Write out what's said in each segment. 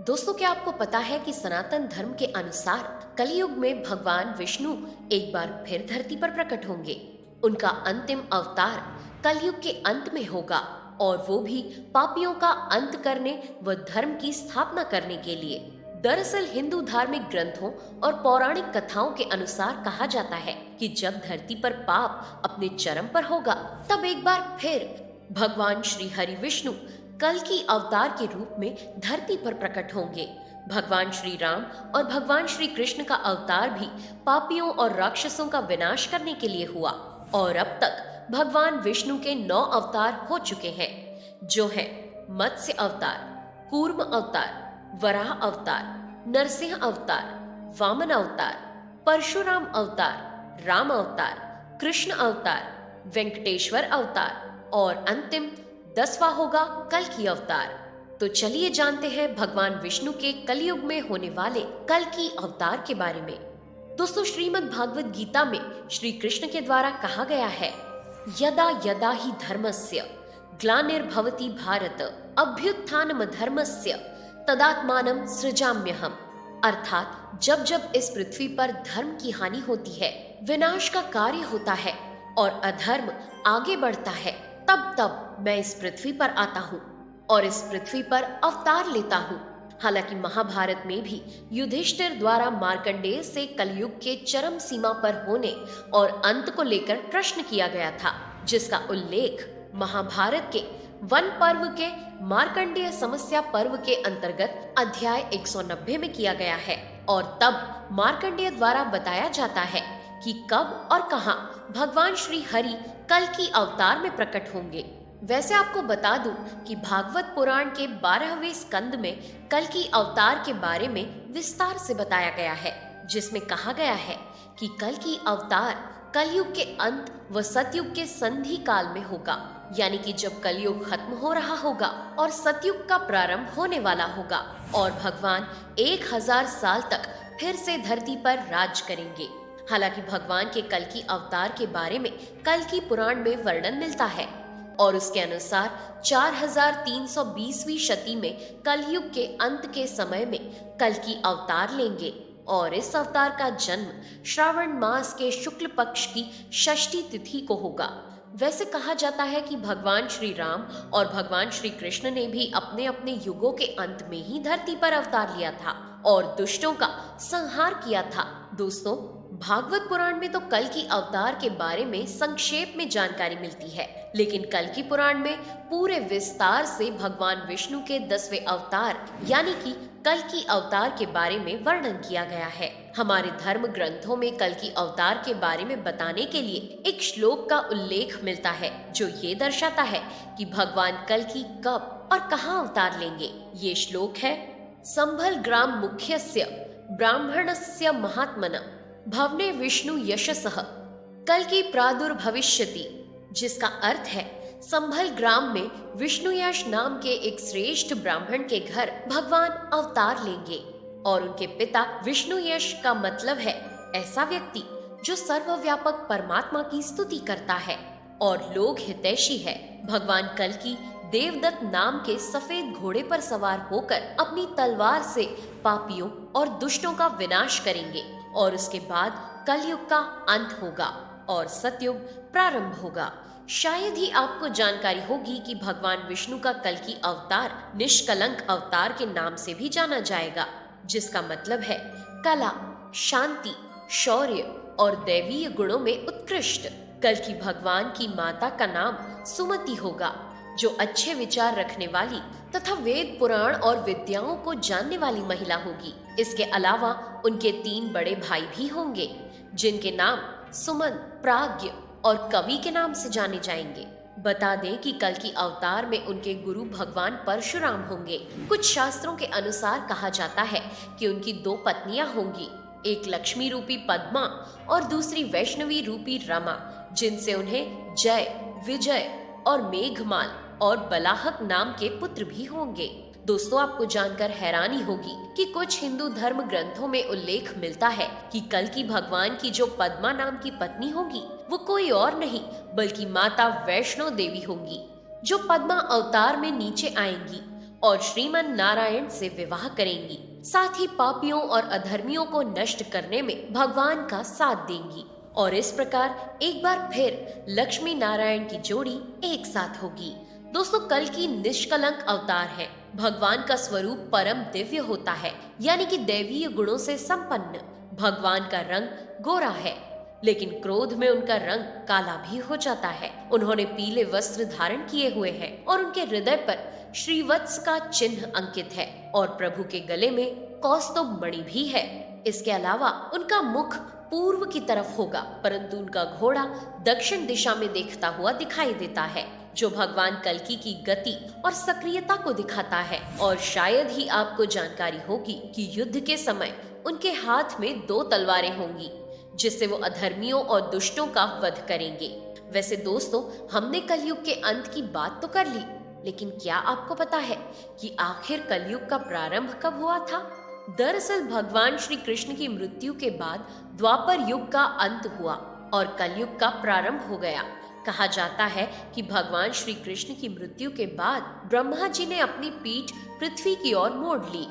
दोस्तों, क्या आपको पता है कि सनातन धर्म के अनुसार कलयुग में भगवान विष्णु एक बार फिर धरती पर प्रकट होंगे। उनका अंतिम अवतार कलयुग के अंत में होगा और वो भी पापियों का अंत करने व धर्म की स्थापना करने के लिए। दरअसल हिंदू धार्मिक ग्रंथों और पौराणिक कथाओं के अनुसार कहा जाता है कि जब धरती पर पाप अपने चरम पर होगा, तब एक बार फिर भगवान श्री हरि विष्णु कल की अवतार के रूप में धरती पर प्रकट होंगे। भगवान श्री राम और भगवान श्री कृष्ण का अवतार भी पापियों और राक्षसों का विनाश करने के लिए हुआ और अब तक भगवान विष्णु के 9 अवतार हो चुके हैं, जो हैं मत्स्य अवतार, कूर्म अवतार, वराह अवतार, नरसिंह अवतार, वामन अवतार, परशुराम अवतार, राम अवतार, कृष्ण अवतार, वेंकटेश्वर अवतार और अंतिम 10वां होगा कल की अवतार। तो चलिए जानते हैं भगवान विष्णु के कलयुग में होने वाले कल की अवतार के बारे में। दोस्तों, श्रीमद् भागवत गीता में श्री कृष्ण के द्वारा कहा गया है, यदा यदा ही धर्मस्य ग्लानिर्भवति भारत अभ्युत्थानम धर्मस्य तदात्मानं सृजाम्यहम्। अर्थात जब जब इस पृथ्वी पर धर्म की हानि होती है, विनाश का कार्य होता है और अधर्म आगे बढ़ता है, तब तब मैं इस पृथ्वी पर आता हूँ और इस पृथ्वी पर अवतार लेता हूँ। हालांकि महाभारत में भी युधिष्ठिर द्वारा मार्कंडेय से कलयुग के चरम सीमा पर होने और अंत को लेकर प्रश्न किया गया था, जिसका उल्लेख महाभारत के वन पर्व के मार्कंडेय समस्या पर्व के अंतर्गत अध्याय 190 में किया गया है। और तब मार्कंडेय द्वारा बताया जाता है कि कब और कहां भगवान श्री हरि कल की अवतार में प्रकट होंगे। वैसे आपको बता दूं कि भागवत पुराण के 12वें स्कंद में कल की अवतार के बारे में विस्तार से बताया गया है, जिसमें कहा गया है कि कल की अवतार कलयुग के अंत व सतयुग के संधि काल में होगा, यानी कि जब कलयुग खत्म हो रहा होगा और सतयुग का प्रारंभ होने वाला होगा और भगवान 1000 साल तक फिर से धरती पर राज करेंगे। हालांकि भगवान के कल की अवतार के बारे में कल की पुराण में वर्णन मिलता है और उसके अनुसार 4320वीं शती में कलयुग के अंत के समय में कल की अवतार लेंगे और इस अवतार का जन्म श्रावण मास के शुक्ल पक्ष की षष्ठी तिथि को होगा। वैसे कहा जाता है कि भगवान श्री राम और भगवान श्री कृष्ण ने भी अपने अपने युगों के अंत में ही धरती पर अवतार लिया था और दुष्टों का संहार किया था। दोस्तों, भागवत पुराण में तो कल की अवतार के बारे में संक्षेप में जानकारी मिलती है, लेकिन कल की पुराण में पूरे विस्तार से भगवान विष्णु के 10वें अवतार यानी कि कल की अवतार के बारे में वर्णन किया गया है। हमारे धर्म ग्रंथों में कल की अवतार के बारे में बताने के लिए एक श्लोक का उल्लेख मिलता है, जो ये दर्शाता है कि भगवान कल की कब और कहाँ अवतार लेंगे। ये श्लोक है, संभल ग्राम मुख्यस्य ब्राह्मणस्य महात्मन भवने विष्णु यशसः कल की प्रादुर्भविष्यति, जिसका अर्थ है संभल ग्राम में विष्णु यश नाम के एक श्रेष्ठ ब्राह्मण के घर भगवान अवतार लेंगे और उनके पिता विष्णु यश का मतलब है ऐसा व्यक्ति जो सर्वव्यापक परमात्मा की स्तुति करता है और लोक हितैषी है। भगवान कल की देवदत्त नाम के सफेद घोड़े पर सवार होकर अपनी तलवार से पापियों और दुष्टों का विनाश करेंगे और उसके बाद कलयुग का अंत होगा और सतयुग प्रारंभ होगा। शायद ही आपको जानकारी होगी कि भगवान विष्णु का कल की अवतार निष्कलंक अवतार के नाम से भी जाना जाएगा, जिसका मतलब है कला, शांति, शौर्य और दैवीय गुणों में उत्कृष्ट। कल की भगवान की माता का नाम सुमति होगा, जो अच्छे विचार रखने वाली तथा वेद पुराण और विद्याओं को जानने वाली महिला होगी। इसके अलावा उनके 3 बड़े भाई भी होंगे, जिनके नाम सुमन, प्राज्ञ और कवि के नाम से जाने जाएंगे। बता दें कि कल की अवतार में उनके गुरु भगवान परशुराम होंगे। कुछ शास्त्रों के अनुसार कहा जाता है कि उनकी 2 पत्नियां होंगी, एक लक्ष्मी रूपी पद्मा और दूसरी वैष्णवी रूपी रमा, जिनसे उन्हें जय, विजय और मेघमाल और बलाहक नाम के पुत्र भी होंगे। दोस्तों, आपको जानकर हैरानी होगी कि कुछ हिंदू धर्म ग्रंथों में उल्लेख मिलता है कि कल की भगवान की जो पद्मा नाम की पत्नी होगी वो कोई और नहीं बल्कि माता वैष्णो देवी होंगी, जो पद्मा अवतार में नीचे आएंगी और श्रीमन नारायण से विवाह करेंगी। साथ ही पापियों और अधर्मियों को नष्ट करने में भगवान का साथ देंगी और इस प्रकार एक बार फिर लक्ष्मी नारायण की जोड़ी एक साथ होगी। दोस्तों, कल्कि निष्कलंक अवतार है। भगवान का स्वरूप परम दिव्य होता है, यानी कि दैवीय गुणों से संपन्न। भगवान का रंग गोरा है, लेकिन क्रोध में उनका रंग काला भी हो जाता है। उन्होंने पीले वस्त्र धारण किए हुए हैं और उनके हृदय पर श्रीवत्स का चिन्ह अंकित है और प्रभु के गले में कौस्तुभ मणि भी है। इसके अलावा उनका मुख पूर्व की तरफ होगा, परंतु उनका घोड़ा दक्षिण दिशा में देखता हुआ दिखाई देता है, जो भगवान कल्कि की गति और सक्रियता को दिखाता है। और शायद ही आपको जानकारी होगी कि युद्ध के समय उनके हाथ में 2 तलवारें होंगी, जिससे वो अधर्मियों और दुष्टों का वध करेंगे। वैसे दोस्तों, हमने कलयुग के अंत की बात तो कर ली, लेकिन क्या आपको पता है कि आखिर कलयुग का प्रारंभ कब हुआ था? दरअसल भगवान श्री कृष्ण की मृत्यु के बाद द्वापर युग का अंत हुआ और कलयुग का प्रारंभ हो गया। कहा जाता है कि भगवान श्री कृष्ण की मृत्यु के बाद ब्रह्मा जी ने अपनी पीठ पृथ्वी की ओर मोड़ ली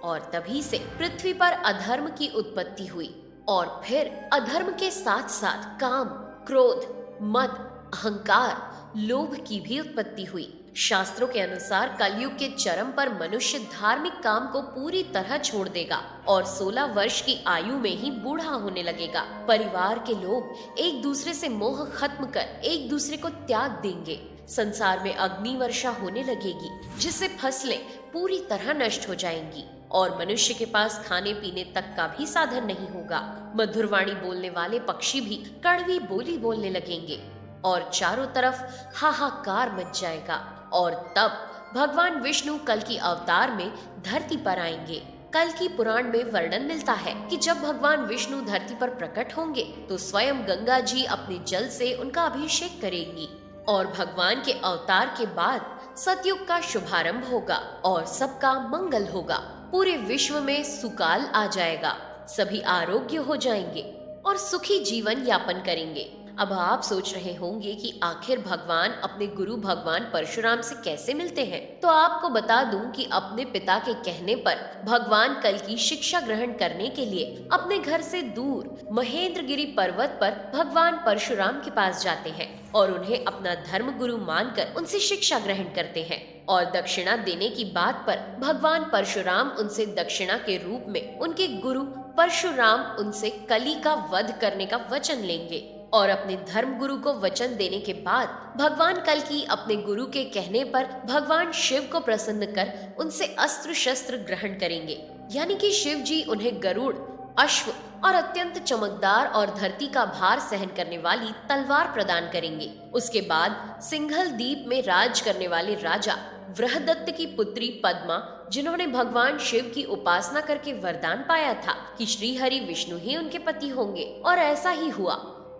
और तभी से पृथ्वी पर अधर्म की उत्पत्ति हुई और फिर अधर्म के साथ साथ काम, क्रोध, मद, अहंकार, लोभ की भी उत्पत्ति हुई। शास्त्रों के अनुसार कलयुग के चरम पर मनुष्य धार्मिक काम को पूरी तरह छोड़ देगा और 16 वर्ष की आयु में ही बूढ़ा होने लगेगा। परिवार के लोग एक दूसरे से मोह खत्म कर एक दूसरे को त्याग देंगे। संसार में अग्नि वर्षा होने लगेगी, जिससे फसलें पूरी तरह नष्ट हो जाएंगी और मनुष्य के पास खाने पीने तक का भी साधन नहीं होगा। मधुरवाणी बोलने वाले पक्षी भी कड़वी बोली बोलने लगेंगे और चारों तरफ हाहाकार मच जाएगा। और तब भगवान विष्णु कल्कि अवतार में धरती पर आएंगे। कल्कि पुराण में वर्णन मिलता है कि जब भगवान विष्णु धरती पर प्रकट होंगे तो स्वयं गंगा जी अपने जल से उनका अभिषेक करेंगी और भगवान के अवतार के बाद सतयुग का शुभारंभ होगा और सबका मंगल होगा। पूरे विश्व में सुकाल आ जाएगा, सभी आरोग्य हो जाएंगे और सुखी जीवन यापन करेंगे। अब आप सोच रहे होंगे कि आखिर भगवान अपने गुरु भगवान परशुराम से कैसे मिलते हैं। तो आपको बता दूं कि अपने पिता के कहने पर भगवान कल्कि शिक्षा ग्रहण करने के लिए अपने घर से दूर महेंद्रगिरी पर्वत पर भगवान परशुराम के पास जाते हैं और उन्हें अपना धर्म गुरु मानकर उनसे शिक्षा ग्रहण करते हैं। और दक्षिणा देने की बात पर भगवान परशुराम उनसे दक्षिणा के रूप में उनके गुरु परशुराम उनसे कली का वध करने का वचन लेंगे और अपने धर्म गुरु को वचन देने के बाद भगवान कल्कि अपने गुरु के कहने पर भगवान शिव को प्रसन्न कर उनसे अस्त्र शस्त्र ग्रहण करेंगे। यानी कि शिव जी उन्हें गरुड़, अश्व और अत्यंत चमकदार और धरती का भार सहन करने वाली तलवार प्रदान करेंगे। उसके बाद सिंघल द्वीप में राज करने वाले राजा वृहदत्त की पुत्री पद्मा, जिन्होंने भगवान शिव की उपासना करके वरदान पाया था कि श्री हरि विष्णु ही उनके पति होंगे, और ऐसा ही हुआ।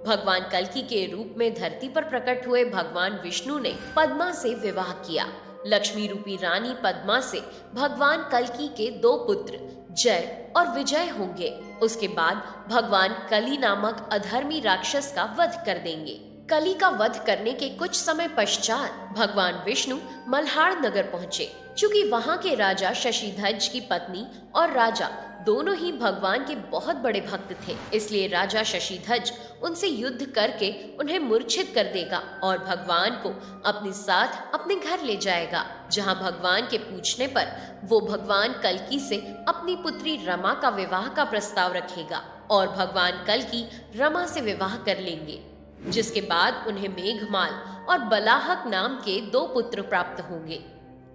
भगवान कल्कि के रूप में धरती पर प्रकट हुए भगवान विष्णु ने पद्मा से विवाह किया। लक्ष्मी रूपी रानी पद्मा से भगवान कल्कि के 2 पुत्र जय और विजय होंगे। उसके बाद भगवान कली नामक अधर्मी राक्षस का वध कर देंगे। कली का वध करने के कुछ समय पश्चात भगवान विष्णु मल्हार नगर पहुँचे। चूँकि वहाँ के राजा शशिध्वज की पत्नी और राजा दोनों ही भगवान के बहुत बड़े भक्त थे, इसलिए राजा शशिध्वज उनसे युद्ध करके उन्हें मूर्छित कर देगा और भगवान को अपने साथ अपने घर ले जाएगा, जहां भगवान के पूछने पर वो भगवान कल्कि से अपनी पुत्री रमा का विवाह का प्रस्ताव रखेगा और भगवान कल्कि रमा से विवाह कर लेंगे, जिसके बाद उन्हें मेघमाल और बलाहक नाम के 2 पुत्र प्राप्त होंगे।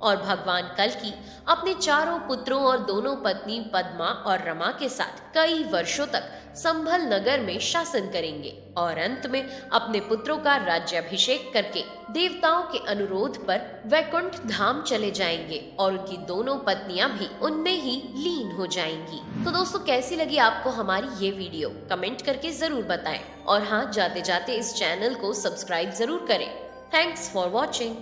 और भगवान कल्कि अपने 4 पुत्रों और दोनों पत्नी पद्मा और रमा के साथ कई वर्षों तक संभल नगर में शासन करेंगे और अंत में अपने पुत्रों का राज्याभिषेक करके देवताओं के अनुरोध पर वैकुंठ धाम चले जाएंगे और उनकी दोनों पत्नियां भी उनमें ही लीन हो जाएंगी। तो दोस्तों, कैसी लगी आपको हमारी ये वीडियो, कमेंट करके जरूर बताएं और हाँ, जाते जाते इस चैनल को सब्सक्राइब जरूर करें। Thanks for watching.